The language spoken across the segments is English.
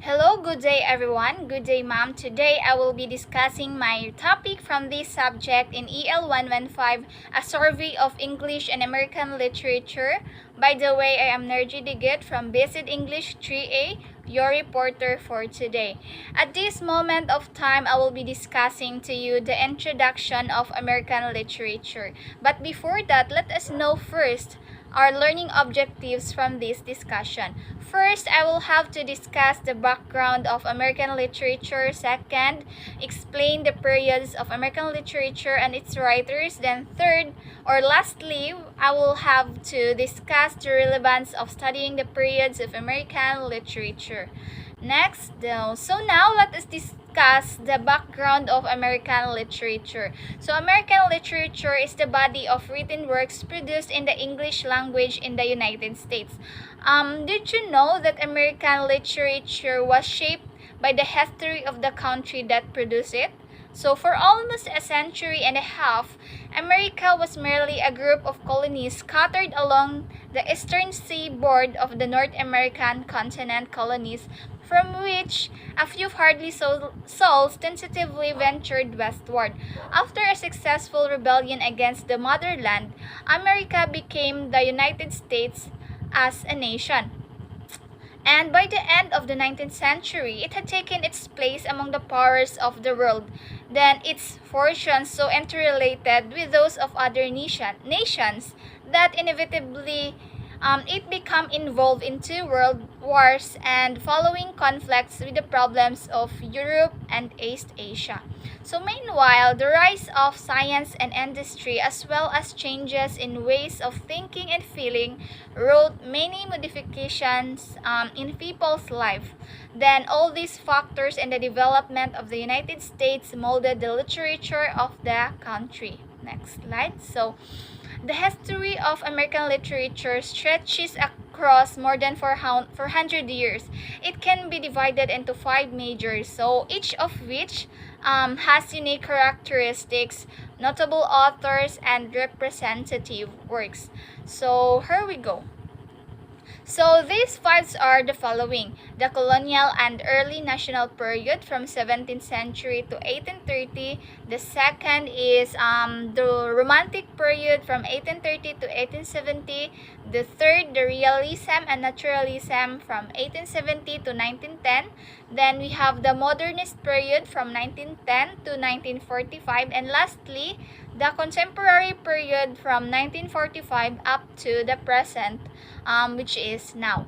Hello, good day everyone. Good day, ma'am. Today I will be discussing my topic from this subject in EL-115, a survey of English and American literature. By the way, I am Nergy Digit from Basic English 3A, your reporter for today. At this moment of time, I will be discussing to you the introduction of American literature. But before that, let us know first our learning objectives from this discussion. First, I will have to discuss the background of American literature. Second, explain the periods of American literature and its writers. Then third, or lastly, I will have to discuss the relevance of studying the periods of American literature. Next, so now let us discuss the background of American literature. So American literature is the body of written works produced in the English language in the United States. Did you know that American literature was shaped by the history of the country that produced it? So, for almost a century and a half, America was merely a group of colonies scattered along the eastern seaboard of the North American continent colonies, from which a few hardly souls tentatively ventured westward. After a successful rebellion against the motherland, America became the United States as a nation. And by the end of the 19th century, it had taken its place among the powers of the world. Then its fortunes so interrelated with those of other nations that inevitably it became involved in two world wars and following conflicts with the problems of Europe and East Asia. So meanwhile, the rise of science and industry as well as changes in ways of thinking and feeling wrought many modifications in people's life. Then all these factors in the development of the United States molded the literature of the country. Next slide. So the history of American literature stretches across more than 400 years. It can be divided into five majors, so each of which has unique characteristics, notable authors, and representative works. So here we go. So these fives are the following: the colonial and early national period from 17th century to 1830. The second is the romantic period from 1830 to 1870. The third, the realism and naturalism from 1870 to 1910. Then we have the modernist period from 1910 to 1945. And lastly, the contemporary period from 1945 up to the present, which is now.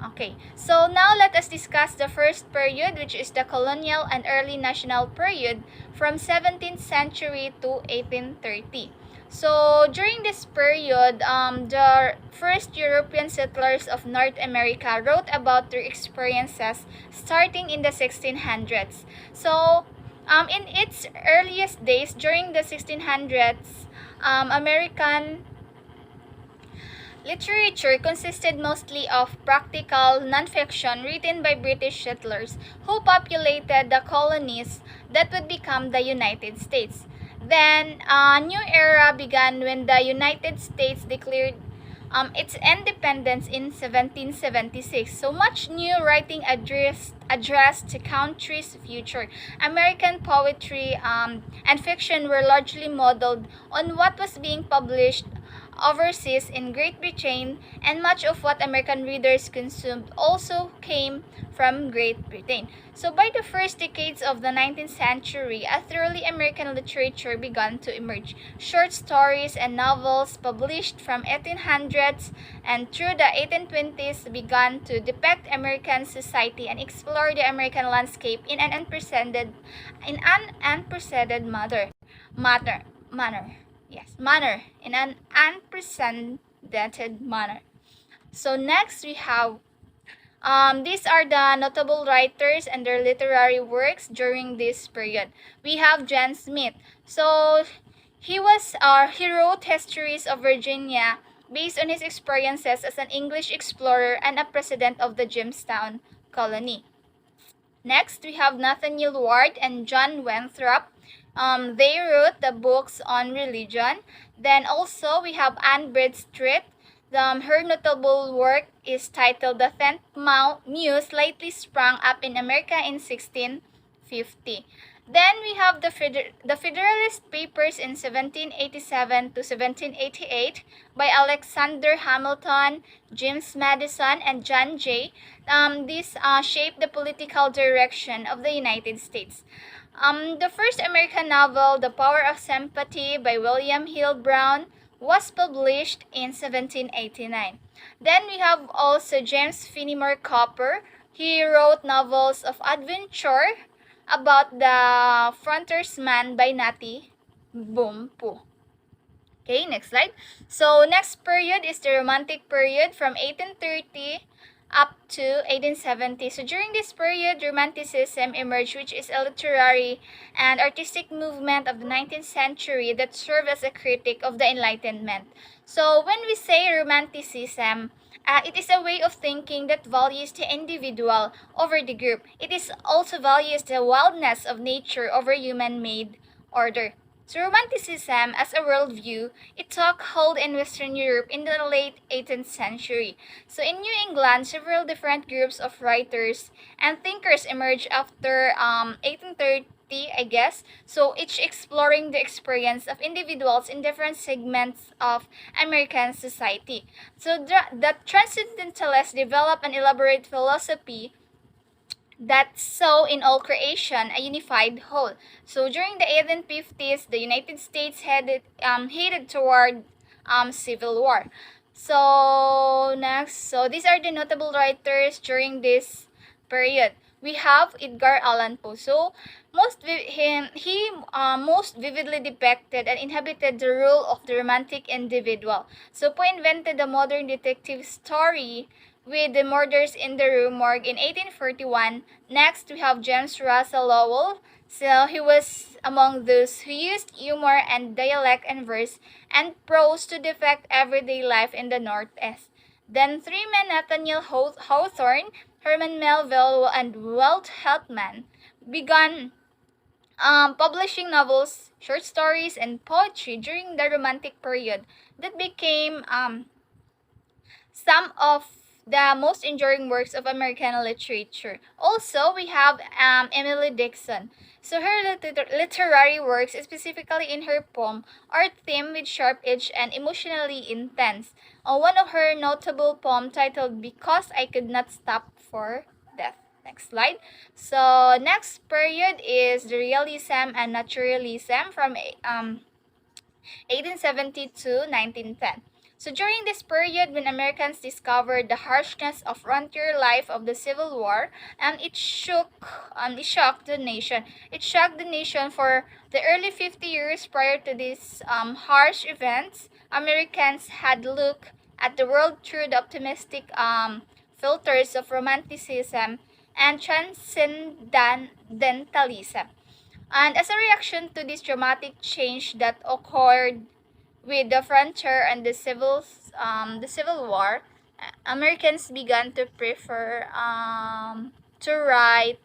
Okay, so now let us discuss the first period, which is the colonial and early national period from 17th century to 1830. So during this period, the first European settlers of North America wrote about their experiences starting in the 1600s. So in its earliest days, during the 1600s, American literature consisted mostly of practical nonfiction written by British settlers who populated the colonies that would become the United States. Then, a new era began when the United States declared its independence in 1776. So much new writing addressed the country's future. American poetry and fiction were largely modeled on what was being published overseas in Great Britain, and much of what American readers consumed also came from Great Britain. So by the first decades of the 19th century, a thoroughly American literature began to emerge. Short stories and novels published from 1800s and through the 1820s began to depict American society and explore the American landscape in an unprecedented manner, in an unprecedented manner. So next we have these are the notable writers and their literary works during this period. We have John Smith. So he wrote Histories of Virginia based on his experiences as an English explorer and a president of the Jamestown colony. Next, we have Nathaniel Ward and John Winthrop. They wrote the books on religion. Then also we have Anne Bradstreet. Her notable work is titled The Tenth Muse, slightly sprung up in America in 1650. Then we have the Federalist Papers in 1787 to 1788 by Alexander Hamilton, James Madison, and John Jay. These shaped the political direction of the United States. The first American novel, The Power of Sympathy by William Hill Brown, was published in 1789. Then we have also James Fenimore Cooper. He wrote novels of adventure about the frontiersman by Natty Bumppo. Okay, next slide. So, next period is the Romantic period from 1830 up to 1870. So, during this period, Romanticism emerged, which is a literary and artistic movement of the 19th century that served as a critic of the Enlightenment. So, when we say Romanticism, it is a way of thinking that values the individual over the group. It is also values the wildness of nature over human-made order. So Romanticism as a worldview, it took hold in Western Europe in the late 18th century. So in New England, several different groups of writers and thinkers emerged after 1830, I guess. So each exploring the experience of individuals in different segments of American society. So the Transcendentalists developed an elaborate philosophy that saw in all creation a unified whole. So during the 1850s, the United States headed toward civil war. So next, so these are the notable writers during this period. We have Edgar Allan Poe. So most vividly depicted and inhabited the role of the romantic individual. So Poe invented the modern detective story with The Murders in the Rue Morgue in 1841. Next, we have James Russell Lowell. So he was among those who used humor and dialect and verse and prose to depict everyday life in the Northeast. Then three men, Nathaniel Hawthorne, Herman Melville, and Walt Whitman, began publishing novels, short stories, and poetry during the Romantic period that became some of the most enduring works of American literature. Also, we have Emily Dickinson. So her literary works, specifically in her poem, are themed with sharp edge and emotionally intense. One of her notable poem titled "Because I Could Not Stop for Death." Next slide. So next period is the realism and naturalism from 1870 to 1910. So during this period, when Americans discovered the harshness of frontier life of the Civil War, it shocked the nation. It shocked the nation for the early 50 years prior to these harsh events. Americans had looked at the world through the optimistic filters of romanticism and transcendentalism. And as a reaction to this dramatic change that occurred with the frontier and the Civil War, Americans began to prefer to write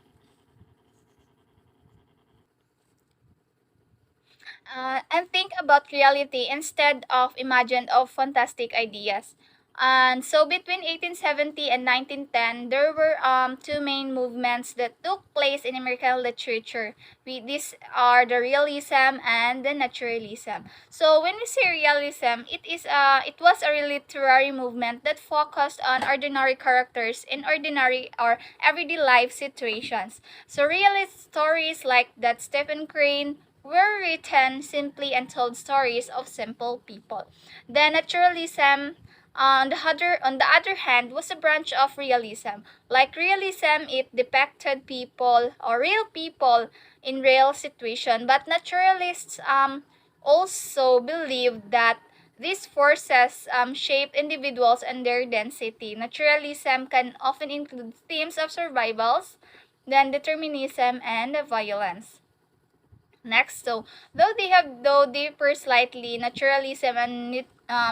and think about reality instead of imagined of fantastic ideas. And so between 1870 and 1910, there were two main movements that took place in American literature. These are the realism and the naturalism. So when we say realism, it was a literary movement that focused on ordinary characters in ordinary or everyday life situations. So realist stories like that Stephen Crane were written simply and told stories of simple people. The naturalism, on the other hand, was a branch of realism. Like realism, it depicted people or real people in real situation. But naturalists also believed that these forces shape individuals and their density. Naturalism can often include themes of survivals, then determinism, and violence. Next, so though differ slightly, naturalism and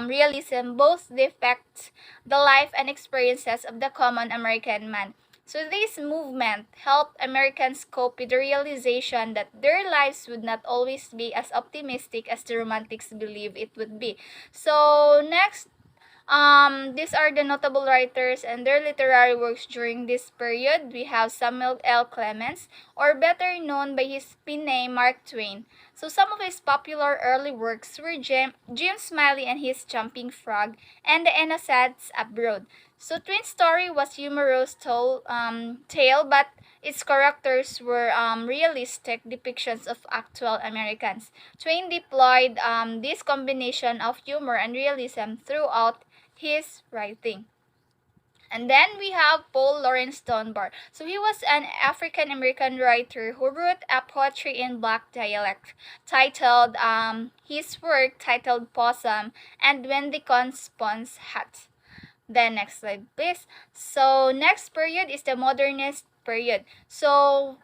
realism both depict the life and experiences of the common American man. So this movement helped Americans cope with the realization that their lives would not always be as optimistic as the Romantics believed it would be. So next, These are the notable writers and their literary works during this period. We have Samuel L. Clemens, or better known by his pen name Mark Twain. So some of his popular early works were Jim Smiley and his Jumping Frog and The Innocents Abroad. So Twain's story was humorous tale, but its characters were realistic depictions of actual Americans. Twain deployed this combination of humor and realism throughout his writing. And then we have Paul Laurence Dunbar. So he was an African American writer who wrote a poetry in black dialect titled his work titled Possum and When the Con Spawns Hat. Then next slide please. So next period is the modernist period. So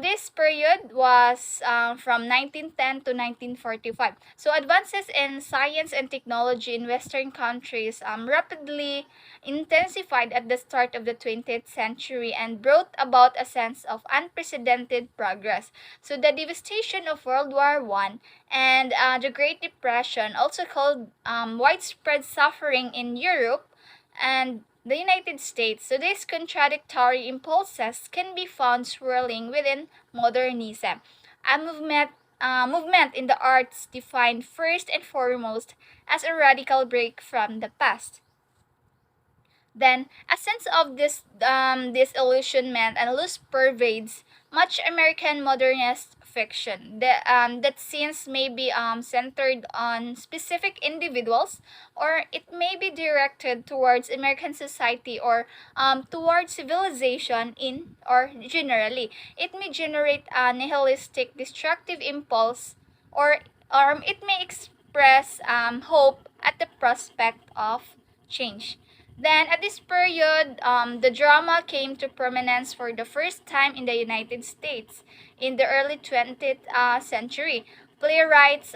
this period was from 1910 to 1945. So advances in science and technology in Western countries rapidly intensified at the start of the 20th century and brought about a sense of unprecedented progress. So the devastation of World War I and the Great Depression also caused widespread suffering in Europe and the United States. So these contradictory impulses can be found swirling within modernism, a movement in the arts defined first and foremost as a radical break from the past. Then, a sense of disillusionment and loss pervades much American modernist fiction. That scenes may be centered on specific individuals, or it may be directed towards American society or towards civilization in or generally. It may generate a nihilistic, destructive impulse, or it may express hope at the prospect of change. Then, at this period, the drama came to prominence for the first time in the United States in the early 20th century. Playwrights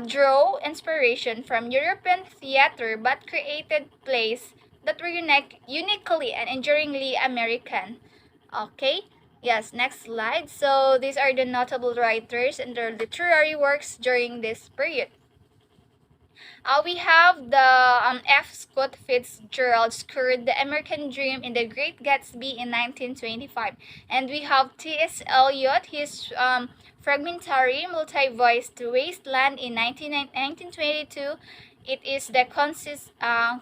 drew inspiration from European theater but created plays that were uniquely and enduringly American. Okay? Yes, next slide. So, these are the notable writers and their literary works during this period. We have the F. Scott Fitzgerald's Curd, The American Dream in The Great Gatsby in 1925. And we have T.S. Eliot, his fragmentary, multi-voiced Wasteland in 1922. It is the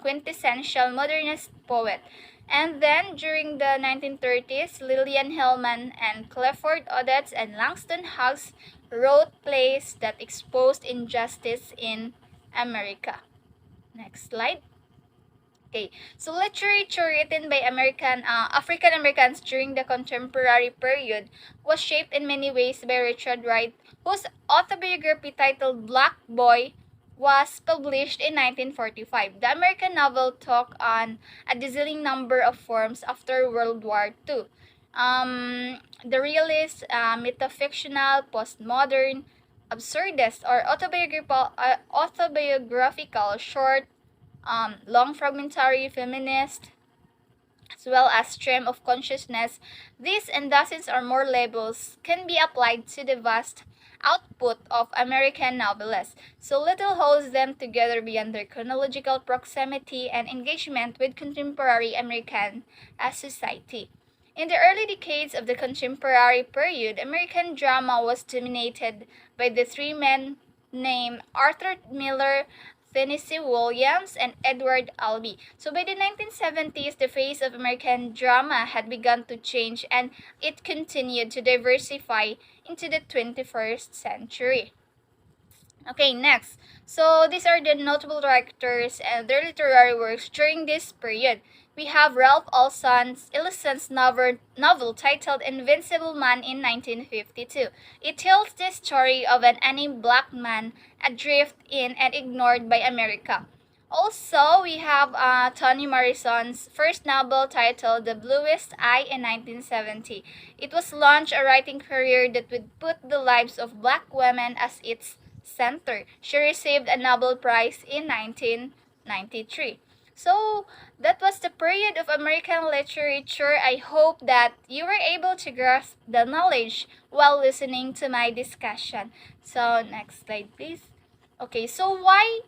quintessential modernist poet. And then during the 1930s, Lillian Hellman and Clifford Odets and Langston Hughes wrote plays that exposed injustice in America. Next slide. Okay, so literature written by African Americans during the contemporary period was shaped in many ways by Richard Wright, whose autobiography titled Black Boy was published in 1945. The American novel took on a dazzling number of forms after World War II. The realist, metafictional, postmodern, absurdist, or autobiographical, short, long fragmentary, feminist, as well as stream of consciousness. These and dozens or more labels can be applied to the vast output of American novelists, so little holds them together beyond their chronological proximity and engagement with contemporary American society. In the early decades of the contemporary period, American drama was dominated by the three men named Arthur Miller, Tennessee Williams, and Edward Albee. So by the 1970s, the face of American drama had begun to change and it continued to diversify into the 21st century. Okay, next. So these are the notable directors and their literary works during this period. We have Ralph Ellison's novel titled Invincible Man in 1952. It tells the story of an unnamed black man adrift in and ignored by America. Also, we have Toni Morrison's first novel titled The Bluest Eye in 1970. It was launched a writing career that would put the lives of black women as its center. She received a Nobel Prize in 1993. So, that was the period of American literature. I hope that you were able to grasp the knowledge while listening to my discussion. So, next slide, please. Okay, so why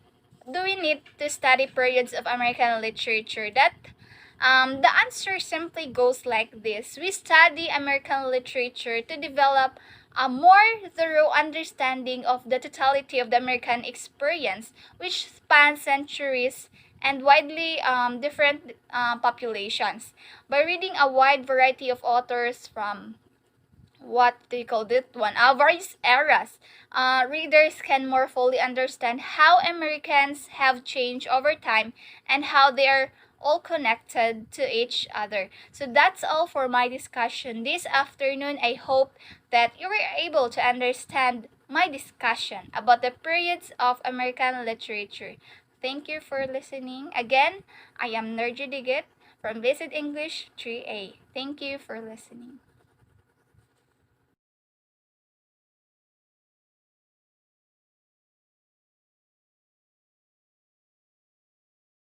do we need to study periods of American literature? The answer simply goes like this. We study American literature to develop a more thorough understanding of the totality of the American experience, which spans centuries and widely different populations. By reading a wide variety of authors from what do you call this one? Various eras. Readers can more fully understand how Americans have changed over time and how they are all connected to each other. So that's all for my discussion this afternoon. I hope that you were able to understand my discussion about the periods of American literature. Thank you for listening. Again, I am Nergy Digit from Basic English 3A. Thank you for listening.